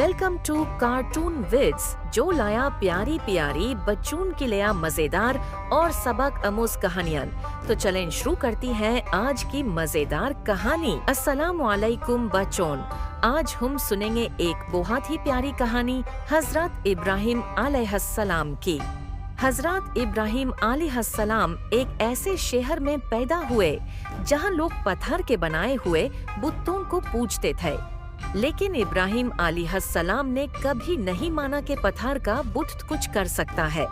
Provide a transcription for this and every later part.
Welcome to cartoon विड्स, जो लाया प्यारी प्यारी बच्चों के लिए मजेदार और सबक आमूज कहानियां। तो चलें शुरू करती हैं आज की मजेदार कहानी। अस्सलामुअलैकुम बच्चों, आज हम सुनेंगे एक बहुत ही प्यारी कहानी हजरत इब्राहिम अलैहिस्सलाम की। हजरत इब्राहिम अलैहिस्सलाम एक ऐसे शहर में पैदा हुए जहां लोग पत्थर के बनाए हुए बुतों को पूजते थे। लेकिन इब्राहिम अलैहिस्सलाम ने कभी नहीं माना कि पत्थर का बुत कुछ कर सकता है।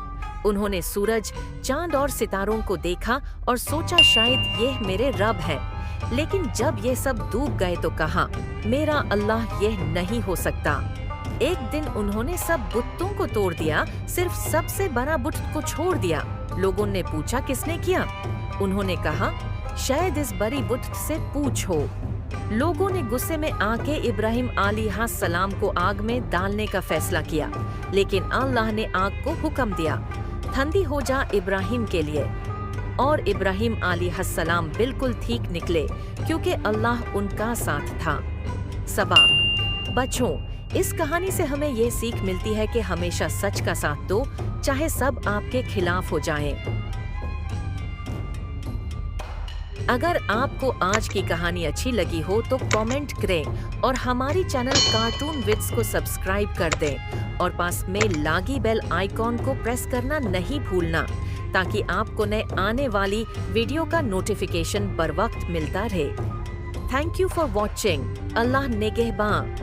उन्होंने सूरज, चांद और सितारों को देखा और सोचा शायद ये मेरे रब है। लेकिन जब ये सब डूब गए तो कहा, मेरा अल्लाह यह नहीं हो सकता। एक दिन उन्होंने सब बुतों को तोड़ दिया, सिर्फ सबसे बड़ा बुत को छोड़ दिया। लोगों ने पूछा किसने किया? उन्होंने कहा, शायद इस बड़ी बुत से पूछो। लोगों ने गुस्से में आके इब्राहिम अलैहिस्सलाम को आग में डालने का फैसला किया, लेकिन अल्लाह ने आग को हुक्म दिया, ठंडी हो जा इब्राहिम के लिए। और इब्राहिम अलैहिस्सलाम बिल्कुल ठीक निकले, क्योंकि अल्लाह उनका साथ था। सबक बच्चों, इस कहानी से हमें ये सीख मिलती है कि हमेशा सच का साथ दो, चाहे सब आपके खिलाफ हो जाएं। अगर आपको आज की कहानी अच्छी लगी हो तो कमेंट करें और हमारी चैनल कार्टून विड्स को सब्सक्राइब कर दें और पास में लागी बेल आइकॉन को प्रेस करना नहीं भूलना, ताकि आपको नए आने वाली वीडियो का नोटिफिकेशन बर वक्त मिलता रहे। Thank you for watching. अल्लाह निगहबान।